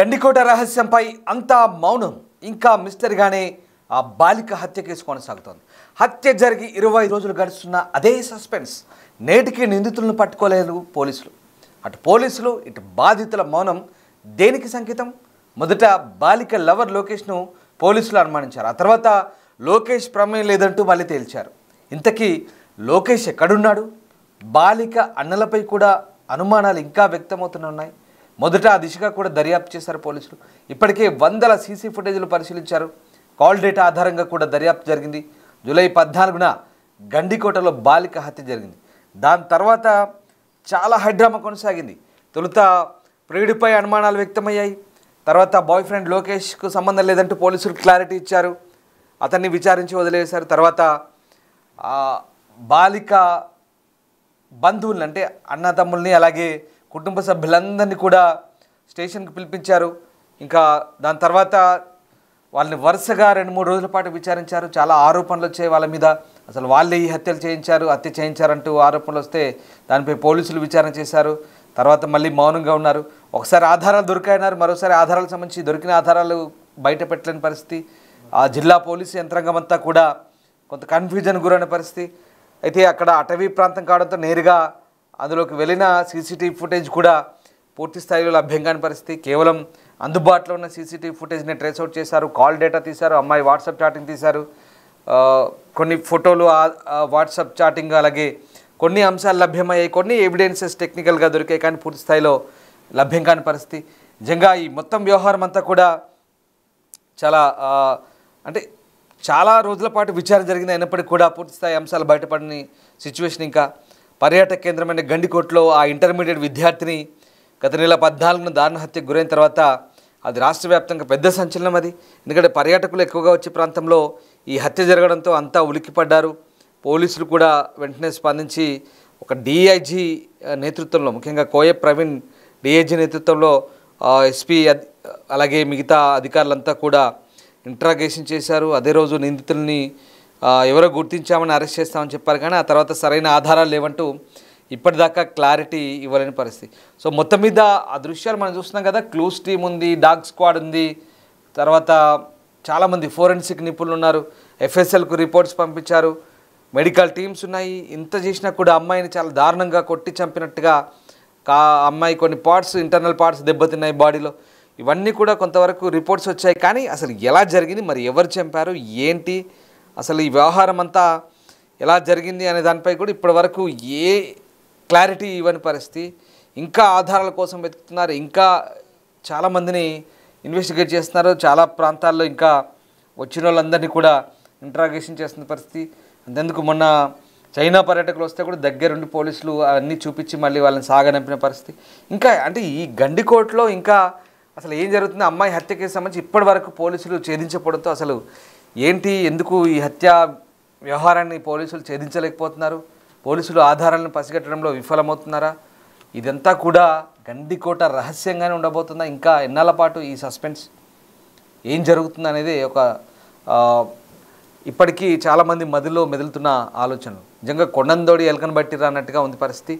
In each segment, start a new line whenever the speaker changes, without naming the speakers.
గండికోట రహస్యంపై అంతా మౌనం. ఇంకా మిస్టరీగానే ఆ బాలిక హత్య కేసు కొనసాగుతోంది. హత్య జరిగి 20 రోజులు గడుస్తున్న అదే సస్పెన్స్. నేటికి నిందితులను పట్టుకోలేరు పోలీసులు. అటు పోలీసులు ఇటు బాధితుల మౌనం దేనికి సంకేతం? మొదట బాలిక లవర్ లోకేష్ను పోలీసులు అనుమానించారు. ఆ తర్వాత లోకేష్ ప్రమేయం లేదంటూ మళ్ళీ తేల్చారు. ఇంతకీ లోకేష్ ఎక్కడున్నాడు? బాలిక అన్నలపై కూడా అనుమానాలు ఇంకా వ్యక్తమవుతున్నాయి. మొదట ఆ దిశగా కూడా దర్యాప్తు చేశారు పోలీసులు. ఇప్పటికే వందల సీసీ ఫుటేజ్లు పరిశీలించారు. కాల్ డేటా ఆధారంగా కూడా దర్యాప్తు జరిగింది. జూలై 14న గండికోటలో బాలిక హత్య జరిగింది. దాని తర్వాత చాలా హైడ్రామా కొనసాగింది. తొలుత ప్రియుడిపై అనుమానాలు వ్యక్తమయ్యాయి. తర్వాత బాయ్ ఫ్రెండ్ లోకేష్కు సంబంధం లేదంటూ పోలీసులు క్లారిటీ ఇచ్చారు. అతన్ని విచారించి వదిలేశారు. తర్వాత బాలిక బంధువుల్ని అంటే అన్నదమ్ముల్ని అలాగే కుటుంబ సభ్యులందరినీ కూడా స్టేషన్కి పిలిపించారు. ఇంకా దాని తర్వాత వాళ్ళని వరుసగా 2-3 రోజుల పాటు విచారించారు. చాలా ఆరోపణలు వచ్చాయి వాళ్ళ మీద. అసలు వాళ్ళే ఈ హత్య చేయించారంటూ ఆరోపణలు వస్తే దానిపై పోలీసులు విచారణ చేశారు. తర్వాత మళ్ళీ మౌనంగా ఉన్నారు. ఒకసారి ఆధారాలు దొరికాయన్నారు, మరోసారి ఆధారాలకు సంబంధించి దొరికిన ఆధారాలు బయట పెట్టలేని పరిస్థితి. ఆ జిల్లా పోలీసు యంత్రాంగం అంతా కూడా కొంత కన్ఫ్యూజన్ గురైన పరిస్థితి. అయితే అక్కడ అటవీ ప్రాంతం కావడంతో నేరుగా అందులోకి వెళ్ళిన సీసీటీవీ ఫుటేజ్ కూడా పూర్తి స్థాయిలో లభ్యం కాని పరిస్థితి. కేవలం అందుబాటులో ఉన్న సీసీటీవీ ఫుటేజ్ని ట్రేస్అవుట్ చేశారు. కాల్ డేటా తీశారు. అమ్మాయి వాట్సాప్ చాటింగ్ తీశారు. కొన్ని ఫోటోలు వాట్సాప్ చాటింగ్ అలాగే కొన్ని అంశాలు లభ్యమయ్యాయి. కొన్ని ఎవిడెన్సెస్ టెక్నికల్గా దొరికాయి, కానీ పూర్తి స్థాయిలో లభ్యం కాని పరిస్థితి. నిజంగా ఈ మొత్తం వ్యవహారం అంతా కూడా చాలా రోజుల పాటు విచారణ జరిగింది. అయినప్పటికీ కూడా పూర్తిస్థాయి అంశాలు బయటపడని సిచ్యువేషన్. ఇంకా పర్యాటక కేంద్రమైన గండికోటలో ఆ ఇంటర్మీడియట్ విద్యార్థిని గత నెల 14న దారుణ హత్యకు గురైన తర్వాత అది రాష్ట్ర వ్యాప్తంగా పెద్ద సంచలనం. అది ఎందుకంటే పర్యాటకులు ఎక్కువగా వచ్చే ప్రాంతంలో ఈ హత్య జరగడంతో అంతా ఉలిక్కిపడ్డారు. పోలీసులు కూడా వెంటనే స్పందించి ఒక డిఐజీ నేతృత్వంలో, ముఖ్యంగా కోయ ప్రవీణ్ డిఐజీ నేతృత్వంలో ఎస్పీ అలాగే మిగతా అధికారులంతా కూడా ఇంట్రాగేషన్ చేశారు. అదే రోజు నిందితుల్ని ఎవరో గుర్తించామని అరెస్ట్ చేస్తామని చెప్పారు, కానీ ఆ తర్వాత సరైన ఆధారాలు లేవంటూ ఇప్పటిదాకా క్లారిటీ ఇవ్వలేని పరిస్థితి. సో మొత్తం మీద ఆ దృశ్యాలు మనం చూస్తున్నాం కదా. క్లూస్ టీమ్ ఉంది, డాగ్ స్క్వాడ్ ఉంది, తర్వాత చాలామంది ఫోరెన్సిక్ నిపుణులు ఉన్నారు. ఎఫ్ఎస్ఎల్కు రిపోర్ట్స్ పంపించారు, మెడికల్ టీమ్స్ ఉన్నాయి. ఇంత చేసినా కూడా అమ్మాయిని చాలా దారుణంగా కొట్టి చంపినట్టుగా అమ్మాయి కొన్ని పార్ట్స్, ఇంటర్నల్ పార్ట్స్ దెబ్బతిన్నాయి బాడీలో. ఇవన్నీ కూడా కొంతవరకు రిపోర్ట్స్ వచ్చాయి. కానీ అసలు ఎలా జరిగింది, మరి ఎవరు చంపారు, ఏంటి, అసలు ఈ వ్యవహారం అంతా ఎలా జరిగింది అనే దానిపై కూడా ఇప్పటివరకు ఏ క్లారిటీ ఇవ్వని పరిస్థితి. ఇంకా ఆధారాల కోసం వెతుకుతున్నారు. ఇంకా చాలామందిని ఇన్వెస్టిగేట్ చేస్తున్నారు. చాలా ప్రాంతాల్లో ఇంకా వచ్చిన వాళ్ళందరినీ కూడా ఇంట్రాగేషన్ చేస్తున్న పరిస్థితి. అంతెందుకు మొన్న చైనా పర్యాటకులు వస్తే కూడా దగ్గరుండి పోలీసులు అన్నీ చూపించి మళ్ళీ వాళ్ళని సాగనంపిన పరిస్థితి. ఇంకా అంటే ఈ గండికోటలో ఇంకా అసలు ఏం జరుగుతుంది, అమ్మాయి హత్య కేసు సంబంధించి ఇప్పటి వరకు పోలీసులు ఛేదించకపోవడంతో అసలు ఏంటి, ఎందుకు ఈ హత్య వ్యవహారాన్ని పోలీసులు ఛేదించలేకపోతున్నారు, పోలీసులు ఆధారాలను పసిగట్టడంలో విఫలమవుతున్నారా, ఇదంతా కూడా గండికోట రహస్యంగానే ఉండబోతుందా? ఇంకా ఎన్నాళ్ళ పాటు ఈ సస్పెన్స్, ఏం జరుగుతుంది అనేది ఒక ఇప్పటికీ చాలామంది మదిలో మెదులుతున్న ఆలోచనలు. నిజంగా కొండందోడి ఎలకను బట్టిరా అన్నట్టుగా ఉంది పరిస్థితి.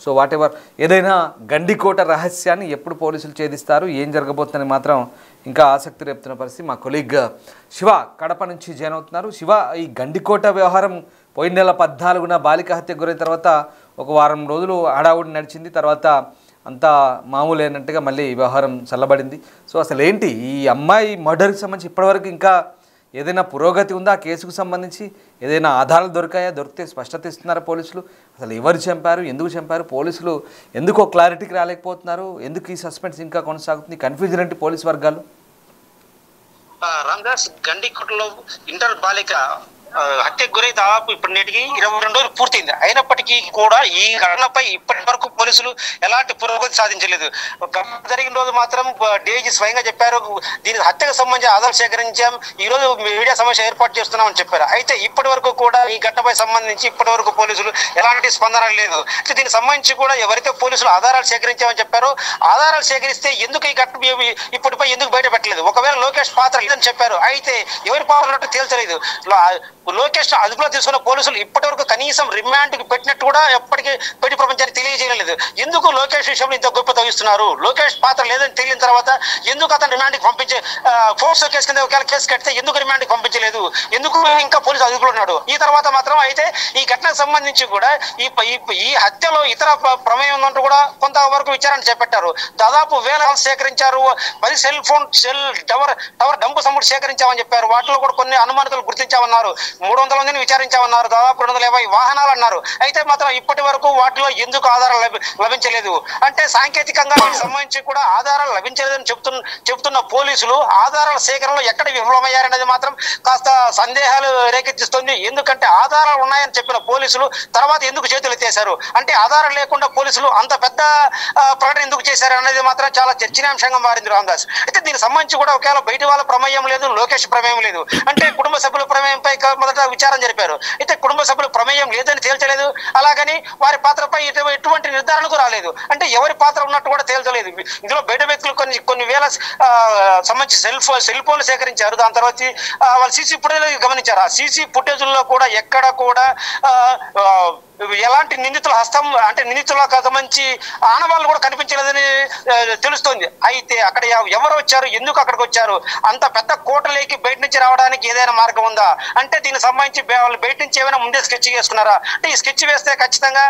సో వాటెవర్ ఏదైనా గండికోట రహస్యాన్ని ఎప్పుడు పోలీసులు ఛేదిస్తారు, ఏం జరగబోతుందని మాత్రం ఇంకా ఆసక్తి రేపుతున్న పరిస్థితి. మా కొలీగ్ శివ కడప నుంచి జాయిన్ అవుతున్నారు. శివ, ఈ గండికోట వ్యవహారం పోయిన నెల 14న బాలిక హత్యకు గురైన తర్వాత ఒక వారం రోజులు హడావుడి నడిచింది. తర్వాత అంతా మామూలు అయినట్టుగా మళ్ళీ వ్యవహారం చల్లబడింది. సో అసలు ఏంటి ఈ అమ్మాయి మర్డర్కి సంబంధించి ఇప్పటివరకు ఇంకా ఏదైనా పురోగతి ఉందా? ఆ కేసుకు సంబంధించి ఏదైనా ఆధారాలు దొరికాయా? దొరికితే స్పష్టత ఇస్తున్నారా పోలీసులు? అసలు ఎవరు చంపారు, ఎందుకు చంపారు, పోలీసులు ఎందుకో క్లారిటీకి రాలేకపోతున్నారు? ఎందుకు ఈ సస్పెన్స్ ఇంకా కొనసాగుతుంది? కన్ఫ్యూజన్ ఏంటి పోలీసు వర్గాలు?
రామదాస్, గండికోటలో ఇంటర్ బాలిక హత్యకు గురై దాదాపు ఇప్పుడు నేటికి 22 రోజులు పూర్తయింది. అయినప్పటికీ కూడా ఈ ఘటనపై ఇప్పటి వరకు పోలీసులు ఎలాంటి పురోగతి సాధించలేదు. జరిగిన రోజు మాత్రం డీఐజీ స్వయంగా చెప్పారు, దీని హత్యకు సంబంధించి ఆధారాలు సేకరించాం, ఈ రోజు మీడియా సమావేశం ఏర్పాటు చేస్తున్నామని చెప్పారు. అయితే ఇప్పటి వరకు కూడా ఈ ఘటనపై సంబంధించి ఇప్పటి వరకు పోలీసులు ఎలాంటి స్పందన లేదు. దీనికి సంబంధించి కూడా ఎవరైతే పోలీసులు ఆధారాలు సేకరించామని చెప్పారో, ఆధారాలు సేకరిస్తే ఎందుకు ఈ ఘటన ఇప్పటిపై ఎందుకు బయట పెట్టలేదు? ఒకవేళ లోకేష్ పాత్ర లేదని చెప్పారు, అయితే ఎవరి పాత్ర ఉన్నట్టు తేల్చలేదు. లోకేష్ అదుపులో తీసుకున్న పోలీసులు ఇప్పటి వరకు కనీసం రిమాండ్ కి పెట్టినట్టు కూడా ఎప్పటికీ బయట ప్రపంచానికి తెలియజేయలేదు. ఎందుకు లోకేష్ విషయంలో ఇంత గొప్ప తగ్గిస్తున్నారు? లోకేష్ పాత్ర లేదని తెలియని తర్వాత ఎందుకు అతను రిమాండ్ కి పంపించే ఫోర్స్ కేసు కింద ఒకవేళ కేసు కడితే ఎందుకు రిమాండ్ కి పంపించలేదు? ఎందుకు ఇంకా పోలీసు అదుపులో ఉన్నాడు? ఈ తర్వాత మాత్రం అయితే ఈ ఘటనకు సంబంధించి కూడా ఈ హత్యలో ఇతర ప్రమేయం ఉన్నట్టు కూడా కొంతవరకు విచారణ చేపట్టారు. దాదాపు వేల సేకరించారు, 10 సెల్ టవర్ డంపు సముడు సేకరించామని చెప్పారు. వాటిలో కూడా కొన్ని అనుమానితులు గుర్తించామన్నారు. 300 మందిని విచారించామన్నారు. దాదాపు 250 వాహనాలు అన్నారు. అయితే మాత్రం ఇప్పటి వరకు వాటిలో ఎందుకు ఆధారాలు లభించలేదు? అంటే సాంకేతికంగా వీటికి సంబంధించి కూడా ఆధారాలు లభించలేదని చెబుతున్న పోలీసులు ఆధారాల సేకరణలో ఎక్కడ విఫలమయ్యారనేది మాత్రం కాస్త సందేహాలు రేకెత్తిస్తుంది. ఎందుకంటే ఆధారాలు ఉన్నాయని చెప్పిన పోలీసులు తర్వాత ఎందుకు చేతులు ఎత్తేశారు? అంటే ఆధారాలు లేకుండా పోలీసులు అంత పెద్ద ప్రకటన ఎందుకు చేశారు అనేది మాత్రం చాలా చర్చనీయాంశంగా మారింది రామదాస్. అయితే దీనికి సంబంధించి కూడా ఒకవేళ బయట వాళ్ళ ప్రమేయం లేదు, లోకేష్ ప్రమేయం లేదు అంటే కుటుంబ సభ్యుల ప్రమేయంపై మొదట విచారణ జరిపారు. అయితే కుటుంబ సభ్యుల ప్రమేయం లేదని తేల్చలేదు, అలాగని వారి పాత్రపై ఎటువంటి నిర్ధారణకు రాలేదు. అంటే ఎవరి పాత్ర ఉన్నట్టు కూడా తేల్చలేదు. ఇందులో బయట వ్యక్తులు కొన్ని వేల సంబంధించి సెల్ ఫోన్లు సేకరించారు. దాని తర్వాత వాళ్ళు సీసీ ఫుటేజ్ గమనించారు. ఆ సీసీ ఫుటేజ్లో కూడా ఎక్కడ కూడా ఎలాంటి నిందితుల హస్తం అంటే నిందితులకు సంబంధించి ఆనవాళ్ళు కూడా కనిపించలేదని తెలుస్తోంది. అయితే అక్కడ ఎవరు వచ్చారు, ఎందుకు అక్కడికి వచ్చారు, అంత పెద్ద కోటలోకి బయట నుంచి రావడానికి ఏదైనా మార్గం ఉందా? అంటే దీనికి సంబంధించి వాళ్ళు బయట నుంచి ఏమైనా ముందే స్కెచ్ చేసుకున్నారా? అంటే ఈ స్కెచ్ వేస్తే ఖచ్చితంగా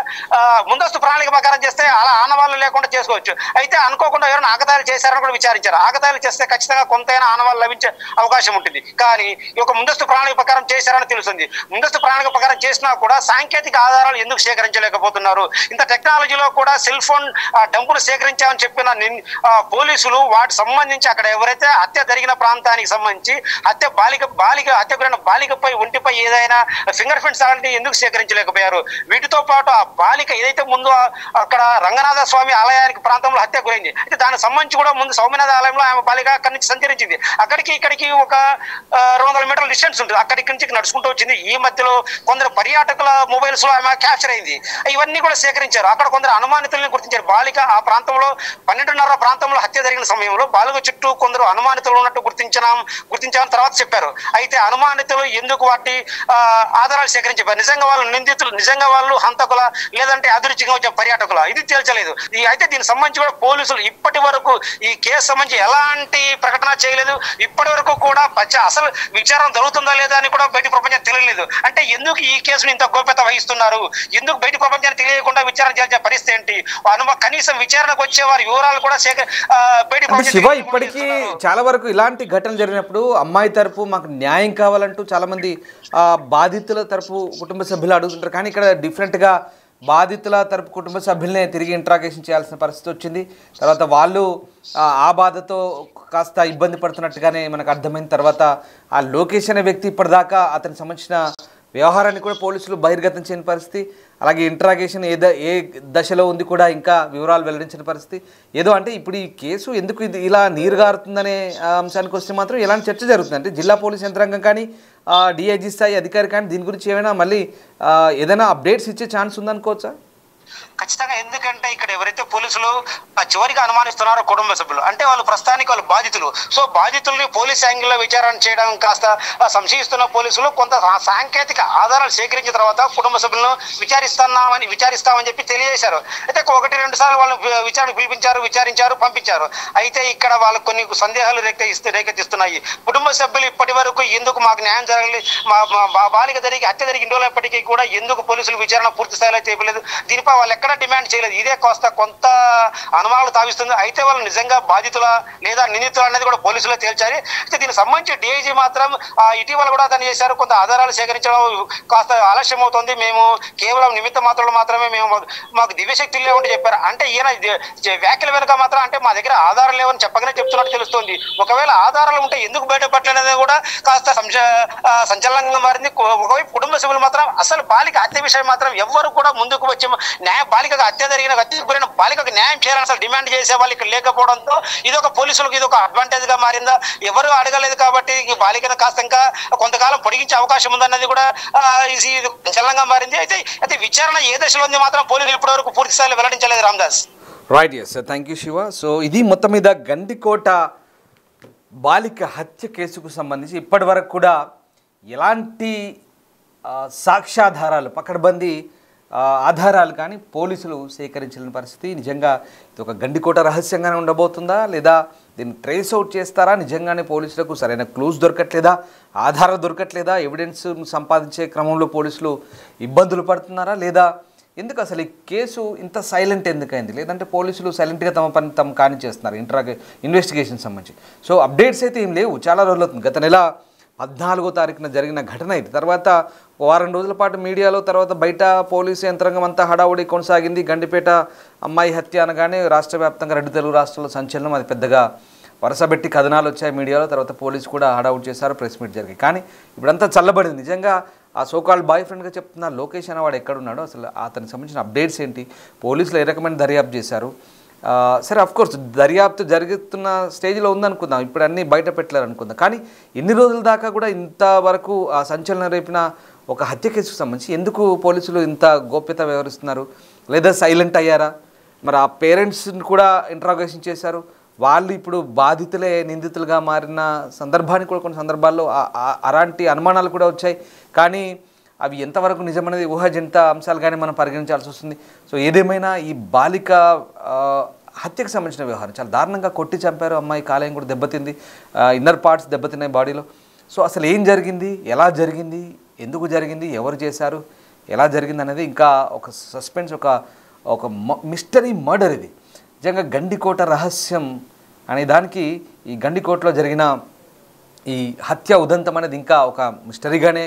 ముందస్తు ప్రణాళిక ప్రకారం చేస్తే అలా ఆనవాళ్ళు లేకుండా చేసుకోవచ్చు. అయితే అనుకోకుండా ఎవరైనా ఆకతాయిలు చేశారని కూడా విచారించారు. ఆకతాయిలు చేస్తే ఖచ్చితంగా కొంతైనా ఆనవాళ్ళు లభించే అవకాశం ఉంటుంది. కానీ ఈ యొక్క ముందస్తు ప్రణాళిక ప్రకారం చేశారని తెలుస్తుంది. ముందస్తు ప్రణాళిక ప్రకారం చేసినా కూడా సాంకేతిక ఆధారాలు ఎందుకు సేకరించలేకపోతున్నారు? ఇంత టెక్నాలజీలో కూడా సెల్ ఫోన్ డంపులు సేకరించామని చెప్పిన పోలీసులు వాటి సంబంధించి అక్కడ ఎవరైతే హత్య జరిగిన ప్రాంతానికి సంబంధించి హత్య గురైన బాలికపై ఒంటిపై ఏదైనా ఫింగర్ ప్రింట్స్ అలాంటి ఎందుకు సేకరించలేకపోయారు? వీటితో పాటు ఆ బాలిక ఏదైతే ముందు అక్కడ రంగనాథ స్వామి ఆలయానికి ప్రాంతంలో హత్య గురైంది. అయితే దానికి సంబంధించి కూడా ముందు సౌమ్యనాథ ఆలయంలో ఆమె బాలిక అక్కడి నుంచి సంచరించింది. అక్కడికి ఇక్కడికి ఒక 200 మీటర్ల డిస్టెన్స్ ఉంటుంది. అక్కడికి నుంచి నడుచుకుంటూ వచ్చింది. ఈ మధ్యలో కొందరు పర్యాటకుల మొబైల్స్ లో ఆమె క్యాప్చర్ అయింది. ఇవన్నీ కూడా సేకరించారు. అక్కడ కొందరు అనుమానితులను గుర్తించారు. బాలిక ఆ ప్రాంతంలో 12:30 ప్రాంతంలో హత్య జరిగిన సమయంలో బాలిక చుట్టూ కొందరు అనుమానితులు ఉన్నట్టు గుర్తించామని తర్వాత చెప్పారు. అయితే అనుమానితులు ఎందుకు వాటి ఆధారాలు సేకరించారు? నిజంగా వాళ్ళు హంతకుల లేదంటే అభిరుచిగా వచ్చే పర్యాటకుల? ఇది తేల్చలేదు. అయితే దీనికి సంబంధించి కూడా పోలీసులు ఇప్పటి వరకు ఈ కేసు సంబంధించి ఎలాంటి ప్రకటన చేయలేదు. ఇప్పటి వరకు కూడా అసలు విచారణ జరుగుతుందా లేదా అని కూడా బయట ప్రపంచానికి తెలియలేదు. అంటే ఎందుకు ఈ కేసును ఇంత గోప్యత వహిస్తున్నారు? ఎందుకు బయట ప్రపంచానికి తెలియకుండా విచారణ చేయాల్సిన పరిస్థితి ఏంటి? కనీసం విచారణకు వచ్చే వారి వివరాలు కూడా
శివ, ఇప్పటికీ చాలా వరకు ఇలాంటి ఘటనలు జరిగినప్పుడు అమ్మాయి తరపు మాకు న్యాయం కావాలంటూ చాలా మంది బాధితుల తరపు కుటుంబ సభ్యులు అడుగుతుంటారు. కానీ ఇక్కడ డిఫరెంట్గా బాధితుల తరపు కుటుంబ సభ్యులనే తిరిగి ఇంట్రాగేషన్ చేయాల్సిన పరిస్థితి వచ్చింది. తర్వాత వాళ్ళు ఆ బాధతో కాస్త ఇబ్బంది పడుతున్నట్టుగానే మనకు అర్థమైన తర్వాత ఆ లోకేష్ అనే వ్యక్తి ఇప్పటిదాకా అతనికి సంబంధించిన వ్యవహారాన్ని కూడా పోలీసులు బహిర్గతం చేయని పరిస్థితి, అలాగే ఇంట్రాగేషన్ ఏ దశలో ఉంది కూడా ఇంకా వివరాలు వెల్లడించిన పరిస్థితి. ఏదో అంటే ఇప్పుడు ఈ కేసు ఎందుకు ఇలా నీరుగారుతుందనే అంశానికి వస్తే మాత్రం ఎలాంటి చర్చ జరుగుతుంది అంటే జిల్లా పోలీస్ యంత్రాంగం కానీ డిఐజీ స్థాయి అధికారి కానీ దీని గురించి ఏమైనా మళ్ళీ ఏదైనా అప్డేట్స్ ఇచ్చే ఛాన్స్ ఉందనుకోవచ్చా?
ఖచ్చితంగా. ఎందుకంటే ఇక్కడ ఎవరైతే పోలీసులు చివరిగా అనుమానిస్తున్నారో కుటుంబ సభ్యులు అంటే వాళ్ళు ప్రస్తుతానికి వాళ్ళు బాధితులు. సో బాధితుల్ని పోలీస్ యాంగిల్లో విచారణ చేయడం కాస్త సంశయిస్తున్న పోలీసులు కొంత సాంకేతిక ఆధారాలు సేకరించిన తర్వాత కుటుంబ సభ్యులను విచారిస్తామని చెప్పి తెలియజేశారు. అయితే 1-2 సార్లు వాళ్ళు విచారణకు పిలిపించారు, విచారించారు, పంపించారు. అయితే ఇక్కడ వాళ్ళకు కొన్ని సందేహాలు రేకెత్తిస్తున్నాయి. కుటుంబ సభ్యులు ఇప్పటి వరకు ఎందుకు మాకు న్యాయం జరగలేదు, మా బాలిక హత్య జరిగి ఇండోలప్పటికీ కూడా ఎందుకు పోలీసులు విచారణ పూర్తి స్థాయిలో చేయలేదు? దీనిపై వాళ్ళు ఎక్కడ డిమాండ్ చేయలేదు. ఇదే కొంత అనుమానాలు తావిస్తుంది. అయితే వాళ్ళు నిజంగా బాధితుల లేదా నిందితులు అనేది కూడా పోలీసులు తేల్చారు. అయితే దీనికి సంబంధించి డిఐజీ మాత్రం ఇటీవల కూడా అతను చేశారు. కొంత ఆధారాలు సేకరించడం కాస్త ఆలస్యం అవుతుంది, మేము కేవలం నిమిత్త మాత్రాలు మాత్రమే మాకు దివ్యశక్తులు లేవని చెప్పారు. అంటే ఈయన వ్యాఖ్యల వెనుక మాత్రం అంటే మా దగ్గర ఆధారాలు లేవని చెప్పగానే చెప్తున్నట్టు తెలుస్తుంది. ఒకవేళ ఆధారాలు ఉంటే ఎందుకు బయటపడలేదనేది కూడా కాస్త సంచలనంగా మారింది. ఒకవైపు కుటుంబ సభ్యులు మాత్రం అసలు బాలిక హత్య విషయం మాత్రం ఎవ్వరు కూడా ముందుకు వచ్చి బాలికకు హత్య గురైన బాలికకు న్యాయం చేయాలని అసలు డిమాండ్ చేసే వాళ్ళు ఇక్కడ లేకపోవడంతో ఇదొక పోలీసులకు ఇదొక అడ్వాంటేజ్ గా మారిందా? ఎవరు అడగలేదు కాబట్టి ఈ బాలికను కాస్త ఇంకా కొంతకాలం పొడిగించే అవకాశం ఉందన్నది కూడా చలనంగా మారింది. అయితే విచారణ ఏ దశలో ఉంది మాత్రం పోలీసులు ఇప్పటి వరకు పూర్తి స్థాయిలో వెల్లడించలేదు Ramadas.
Right, yes, thank you Siva. So ఇది మొత్తం మీద గండికోట బాలిక హత్య కేసుకు సంబంధించి ఇప్పటి వరకు కూడా ఎలాంటి సాక్ష్యాధారాలు పకడ్బందీ ఆధారాలు కానీ పోలీసులు సేకరించలేని పరిస్థితి. నిజంగా ఇది ఒక గండికోట రహస్యంగానే ఉండబోతుందా, లేదా దీన్ని ట్రేస్ అవుట్ చేస్తారా? నిజంగానే పోలీసులకు సరైన క్లూస్ దొరకట్లేదా, ఆధారాలు దొరకట్లేదా, ఎవిడెన్స్ సంపాదించే క్రమంలో పోలీసులు ఇబ్బందులు పడుతున్నారా, లేదా ఎందుకు అసలు ఈ కేసు ఇంత సైలెంట్ ఎందుకైంది? లేదంటే పోలీసులు సైలెంట్గా తమ పని తమ కాని చేస్తున్నారు ఇన్వెస్టిగేషన్ సంబంధించి? సో అప్డేట్స్ అయితే ఏం లేవు. చాలా రోజులు అవుతుంది. గత నెల 14వ తారీఖున జరిగిన ఘటన ఇది. తర్వాత వారం రోజుల పాటు మీడియాలో, తర్వాత బయట పోలీసు యంత్రాంగం అంతా హడావుడి కొనసాగింది. గండిపేట అమ్మాయి హత్య అనగానే రాష్ట్ర వ్యాప్తంగా 2 తెలుగు రాష్ట్రాల్లో సంచలనం. అది పెద్దగా వరుసబెట్టి కథనాలు వచ్చాయి మీడియాలో. తర్వాత పోలీసు కూడా హడావుడి చేశారు, ప్రెస్ మీట్ జరిగాయి. కానీ ఇప్పుడంతా చల్లబడింది. నిజంగా ఆ సోకాల్ బాయ్ ఫ్రెండ్గా చెప్తున్న లోకేష్ అనేవాడు ఎక్కడున్నాడో, అసలు అతనికి సంబంధించిన అప్డేట్స్ ఏంటి, పోలీసులు ఏ రకమైన దర్యాప్తు చేశారు? సరే, అఫ్కోర్స్ దర్యాప్తు జరుగుతున్న స్టేజ్లో ఉందనుకుందాం, ఇప్పుడు అన్నీ బయట పెట్టలేరు అనుకుందాం. కానీ ఎన్ని రోజుల దాకా కూడా ఇంతవరకు ఆ సంచలనం రేపిన ఒక హత్య కేసుకు సంబంధించి ఎందుకు పోలీసులు ఇంత గోప్యత వ్యవహరిస్తున్నారు? లేదా సైలెంట్ అయ్యారా? మరి ఆ పేరెంట్స్ని కూడా ఇంట్రాగేషన్ చేశారు. వాళ్ళు ఇప్పుడు బాధితులే నిందితులుగా మారిన సందర్భానికి కూడా కొన్ని సందర్భాల్లో అలాంటి అనుమానాలు కూడా వచ్చాయి. కానీ అవి ఎంతవరకు నిజమనేది ఊహాజనిత అంశాలుగానే మనం పరిగణించాల్సి వస్తుంది. సో ఏదేమైనా ఈ బాలిక హత్యకు సంబంధించిన వ్యవహారం చాలా దారుణంగా కొట్టి చంపారు. అమ్మాయి కాలేయం కూడా దెబ్బతింది, ఇన్నర్ పార్ట్స్ దెబ్బతిన్నాయి బాడీలో. సో అసలు ఏం జరిగింది, ఎలా జరిగింది, ఎందుకు జరిగింది, ఎవరు చేశారు, ఎలా జరిగింది అనేది ఇంకా ఒక సస్పెన్స్, ఒక మిస్టరీ మర్డర్ ఇది. నిజంగా గండికోట రహస్యం అనే దానికి ఈ గండికోటలో జరిగిన ఈ హత్య ఉదంతం అనేది ఇంకా ఒక మిస్టరీగానే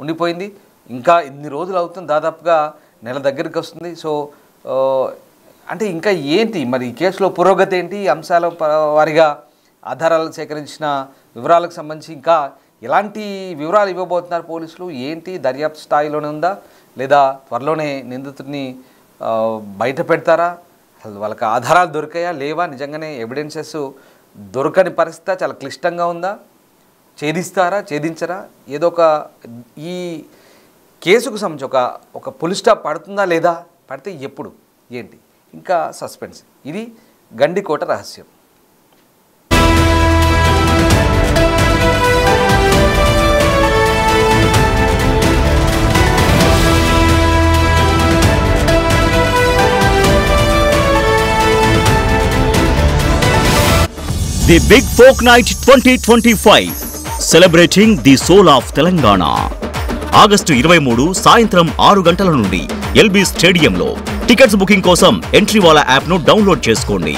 ఉండిపోయింది. ఇంకా ఇన్ని రోజులు అవుతుంది, దాదాపుగా నెల దగ్గరికి వస్తుంది. సో అంటే ఇంకా ఏంటి మరి ఈ కేసులో పురోగతి ఏంటి, అంశాల వారిగా ఆధారాలు సేకరించిన వివరాలకు సంబంధించి ఇంకా ఎలాంటి వివరాలు ఇవ్వబోతున్నారు పోలీసులు? ఏంటి దర్యాప్తు స్థాయిలోనే ఉందా, లేదా త్వరలోనే నిందితుడిని బయట పెడతారా? అసలు వాళ్ళకి ఆధారాలు దొరికాయా లేవా? నిజంగానే ఎవిడెన్సెస్ దొరకని పరిస్థితి చాలా క్లిష్టంగా ఉందా? ఛేదిస్తారా, ఛేదించరా? ఏదో ఒక ఈ కేసుకు సంబంధించి ఒక పులి స్టాప్ పడుతుందా లేదా, పడితే ఎప్పుడు, ఏంటి, ఇంకా సస్పెన్స్. ఇది గండికోట రహస్యం.
The Big Folk Night 2025 celebrating the soul of Telangana. August 23 సాయంత్రం 6 గంటల నుండి ఎల్బీ స్టేడియంలో. టికెట్స్ బుకింగ్ కోసం ఎంట్రీ వాలా యాప్ను డౌన్లోడ్ చేసుకోండి.